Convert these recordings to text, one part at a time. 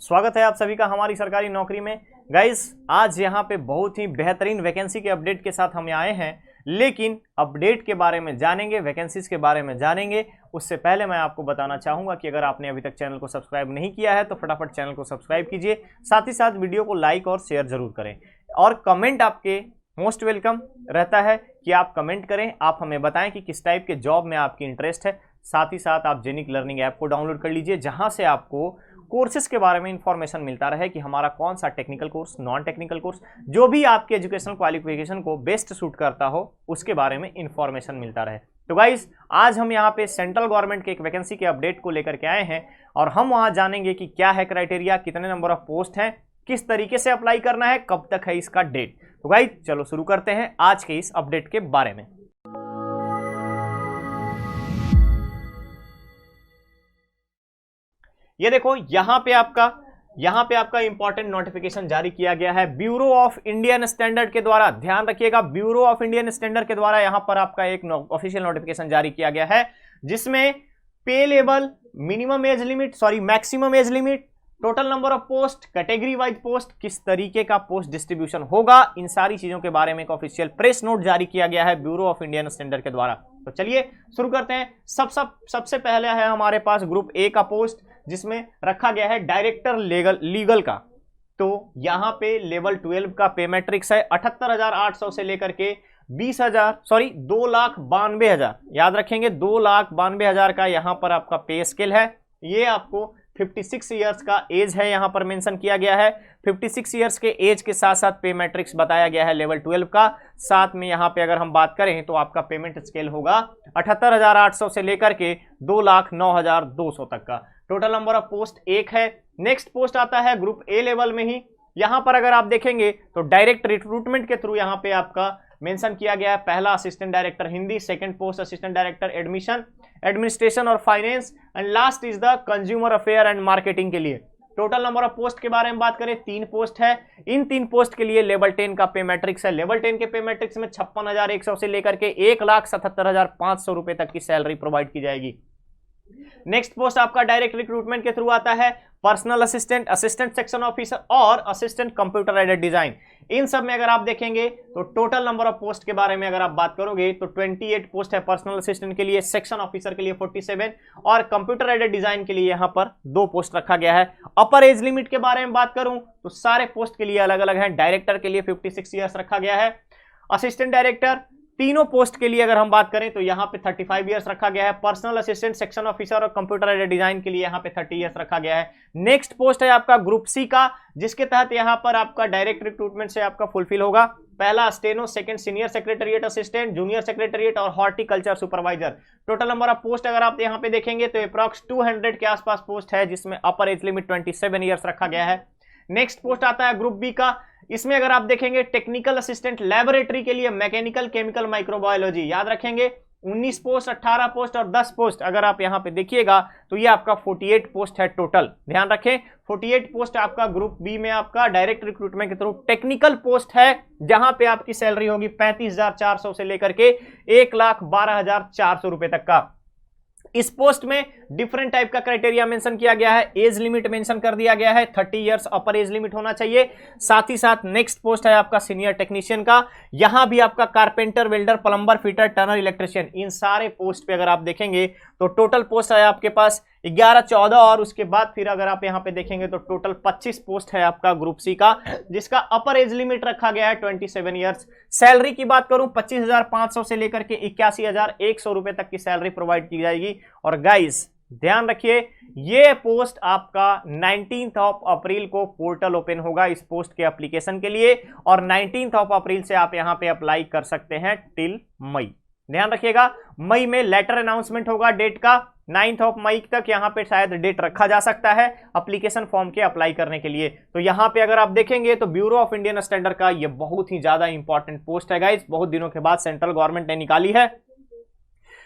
स्वागत है आप सभी का हमारी सरकारी नौकरी में। गाइस आज यहाँ पे बहुत ही बेहतरीन वैकेंसी के अपडेट के साथ हम आए हैं, लेकिन अपडेट के बारे में जानेंगे, वैकेंसीज के बारे में जानेंगे उससे पहले मैं आपको बताना चाहूँगा कि अगर आपने अभी तक चैनल को सब्सक्राइब नहीं किया है तो फटाफट चैनल को सब्सक्राइब कीजिए, साथ ही साथ वीडियो को लाइक और शेयर जरूर करें और कमेंट आपके मोस्ट वेलकम रहता है कि आप कमेंट करें, आप हमें बताएं कि किस टाइप के जॉब में आपकी इंटरेस्ट है। साथ ही साथ आप जेनिक लर्निंग ऐप को डाउनलोड कर लीजिए, जहां से आपको कोर्सेज के बारे में इंफॉर्मेशन मिलता रहे कि हमारा कौन सा technical course, non technical course, जो भी आपके एजुकेशनल क्वालिफिकेशन को बेस्ट सूट करता हो उसके बारे में इंफॉर्मेशन मिलता रहे। तो गाइस आज हम यहाँ पे सेंट्रल गवर्नमेंट के एक वैकेंसी के अपडेट को लेकर के आए हैं और हम वहां जानेंगे कि क्या है क्राइटेरिया, कितने नंबर ऑफ पोस्ट हैं, किस तरीके से अप्लाई करना है, कब तक है इसका डेट। तो गाइस चलो शुरू करते हैं आज के इस अपडेट के बारे में। ये देखो यहाँ पे आपका इंपॉर्टेंट नोटिफिकेशन जारी किया गया है ब्यूरो ऑफ इंडियन स्टैंडर्ड के द्वारा। ध्यान रखिएगा, ब्यूरो ऑफ इंडियन स्टैंडर्ड के द्वारा यहाँ पर आपका एक ऑफिशियल नोटिफिकेशन जारी किया गया है, जिसमें पे level, maximum age limit, total number of post, category wise post, किस तरीके का पोस्ट डिस्ट्रीब्यूशन होगा, इन सारी चीजों के बारे में एक ऑफिशियल प्रेस नोट जारी किया गया है ब्यूरो ऑफ इंडियन स्टैंडर्ड के द्वारा। तो चलिए शुरू करते हैं। सबसे पहले है हमारे पास ग्रुप ए का पोस्ट, जिसमें रखा गया है डायरेक्टर लीगल का। तो यहां पे लेवल 12 का पे मैट्रिक्स है 78,800 से लेकर के 2,92,000, याद रखेंगे 2,92,000 का यहां पर आपका पे स्केल है। ये आपको 56 ईयर्स का एज है यहां पर मेंशन किया गया है। 56 ईयर्स के एज के साथ साथ पे मैट्रिक्स बताया गया है लेवल 12 का। साथ में यहां पे अगर हम बात करें तो आपका पेमेंट स्केल होगा 78,800 से लेकर के 2,09,200 तक का। टोटल नंबर ऑफ पोस्ट एक है। नेक्स्ट पोस्ट आता है ग्रुप ए लेवल में ही। यहां पर अगर आप देखेंगे तो डायरेक्ट रिक्रूटमेंट के थ्रू यहां पे आपका मेंशन किया गया है। पहला assistant director Hindi, second post assistant director admission, administration और finance, and last is the consumer affair and marketing के लिए। टोटल नंबर ऑफ पोस्ट के बारे में बात करें 3 पोस्ट है। इन 3 पोस्ट के लिए लेवल 10 का पे मैट्रिक्स है। लेवल 10 के पे मैट्रिक्स में 56,100 से लेकर के 1,77,500 रुपए तक की सैलरी प्रोवाइड की जाएगी। नेक्स्ट पोस्ट आपका डायरेक्ट रिक्रूटमेंट के थ्रू आता है personal assistant, assistant section officer और असिस्टेंट कंप्यूटर एडेड डिजाइन। इन सब में अगर आप देखेंगे तो टोटल नंबर ऑफ पोस्ट के बारे में अगर आप बात करोगे तो 28 पोस्ट है पर्सनल असिस्टेंट के लिए, सेक्शन ऑफिसर के लिए 47 और कंप्यूटर एडेड डिजाइन के लिए यहां पर 2 पोस्ट रखा गया है। अपर एज लिमिट के बारे में बात करूं तो सारे पोस्ट के लिए अलग अलग है। डायरेक्टर के लिए 56 ईयर्स रखा गया है। असिस्टेंट डायरेक्टर तीनों पोस्ट के लिए अगर हम बात करें तो यहां पे 35 ईयर्स रखा गया है। पर्सनल असिस्टेंट, सेक्शन ऑफिसर और कंप्यूटर एडेड डिजाइन के लिए यहां पे 30 ईयर्स रखा गया है। नेक्स्ट पोस्ट है आपका ग्रुप सी का, जिसके तहत यहां पर आपका डायरेक्ट रिक्रूटमेंट से आपका फुलफिल होगा। पहला steno, second senior secretariat assistant, junior secretariat और horticulture supervisor. Total number of post अगर आप यहां पे देखेंगे तो अप्रॉक्स 200 के आसपास पोस्ट है, जिसमें अपर एज लिमिट 27 ईयर्स रखा गया है। नेक्स्ट पोस्ट आता है ग्रुप बी का। इसमें अगर आप देखेंगे टेक्निकल असिस्टेंट लैबोरेटरी के लिए मैकेनिकल, केमिकल, माइक्रोबायोलॉजी, याद रखेंगे 19 पोस्ट, 18 पोस्ट और 10 पोस्ट अगर आप यहां पे देखिएगा तो ये आपका 48 पोस्ट है टोटल। ध्यान रखें 48 पोस्ट आपका ग्रुप बी में आपका डायरेक्ट रिक्रूटमेंट के थ्रू टेक्निकल पोस्ट है, जहां पे आपकी सैलरी होगी 35,400 से लेकर के 1,12,400 रुपए तक का। इस पोस्ट में डिफरेंट टाइप का क्राइटेरिया मेंशन किया गया है। एज लिमिट मेंशन कर दिया गया है, 30 इयर्स अपर एज लिमिट होना चाहिए। साथ ही साथ नेक्स्ट पोस्ट है आपका सीनियर टेक्नीशियन का। यहां भी आपका carpenter, welder, plumber, fitter, turner, electrician, इन सारे पोस्ट पे अगर आप देखेंगे तो टोटल पोस्ट है आपके पास 11, 14 और उसके बाद फिर अगर आप यहां पे देखेंगे तो टोटल 25 पोस्ट है आपका ग्रुप सी का, जिसका अपर एज लिमिट रखा गया है 27 इयर्स। सैलरी की बात करूं 25,500 से लेकर के 81,100 रुपए तक की सैलरी प्रोवाइड की जाएगी। और गाइस ध्यान रखिए ये पोस्ट आपका 19 अप्रैल को पोर्टल ओपन होगा इस पोस्ट के एप्लीकेशन के लिए, और 19 अप्रैल से आप यहां पे अप्लाई कर सकते हैं टिल मई। ध्यान रखिएगा मई में लेटर अनाउंसमेंट होगा डेट का। 9 मई तक यहां पे शायद डेट रखा जा सकता है एप्लीकेशन फॉर्म के अप्लाई करने के लिए। तो यहां पे अगर आप देखेंगे तो ब्यूरो ऑफ इंडियन स्टैंडर्ड का ये बहुत ही ज्यादा इंपॉर्टेंट पोस्ट है गाइस, बहुत दिनों के बाद सेंट्रल गवर्नमेंट ने निकाली है।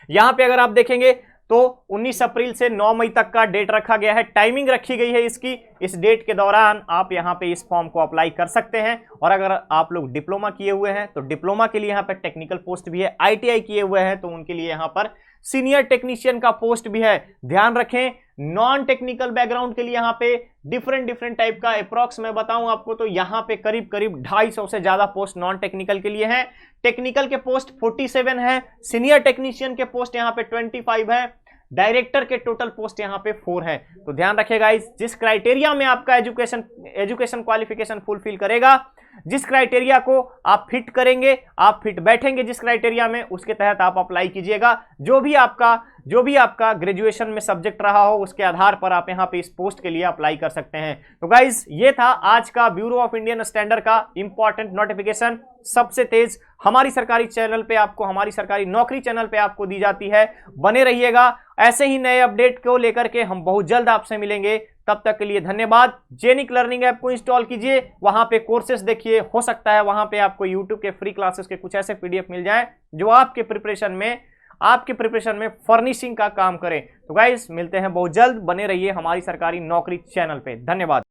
यहां पे अगर आप देखेंगे तो 19 अप्रैल से 9 मई तक का डेट रखा गया है। टाइमिंग रखी गई है इसकी, इस डेट के दौरान आप यहां पे इस फॉर्म को अप्लाई कर सकते हैं। और अगर आप लोग डिप्लोमा किए हुए हैं तो डिप्लोमा के लिए यहां पर टेक्निकल पोस्ट भी है। ITI किए हुए हैं तो उनके लिए यहां पर सीनियर टेक्नीशियन का पोस्ट भी है। ध्यान रखें, नॉन टेक्निकल बैकग्राउंड के लिए यहाँ पे डिफरेंट टाइप का अप्रॉक्स मैं बताऊं आपको तो यहाँ पे करीब 250 से ज्यादा पोस्ट नॉन टेक्निकल के लिए हैं। टेक्निकल के पोस्ट 47 है, सीनियर टेक्नीशियन के पोस्ट यहाँ पे 25 है, डायरेक्टर के टोटल पोस्ट यहाँ पे 4 है। तो ध्यान रखिएगा, जिस क्राइटेरिया में आपका एजुकेशन क्वालिफिकेशन फुलफिल करेगा, जिस क्राइटेरिया को आप फिट करेंगे, आप फिट बैठेंगे जिस क्राइटेरिया में, उसके तहत आप अप्लाई कीजिएगा। जो भी आपका ग्रेजुएशन में सब्जेक्ट रहा हो उसके आधार पर आप यहाँ पे इस पोस्ट के लिए अप्लाई कर सकते हैं। तो गाइज ये था आज का ब्यूरो ऑफ इंडियन स्टैंडर्ड का इंपॉर्टेंट नोटिफिकेशन। सबसे तेज हमारी सरकारी चैनल पे आपको, हमारी सरकारी नौकरी चैनल पे आपको दी जाती है। बने रहिएगा, ऐसे ही नए अपडेट को लेकर के हम बहुत जल्द आपसे मिलेंगे। तब तक के लिए धन्यवाद। जेनिक लर्निंग ऐप को इंस्टॉल कीजिए, वहां पे कोर्सेस देखिए, हो सकता है वहां पे आपको यूट्यूब के फ्री क्लासेस के कुछ ऐसे पीडीएफ मिल जाएं जो आपके प्रिपरेशन में फर्निशिंग का काम करें। तो गाइस मिलते हैं बहुत जल्द, बने रहिए हमारी सरकारी नौकरी चैनल पे। धन्यवाद।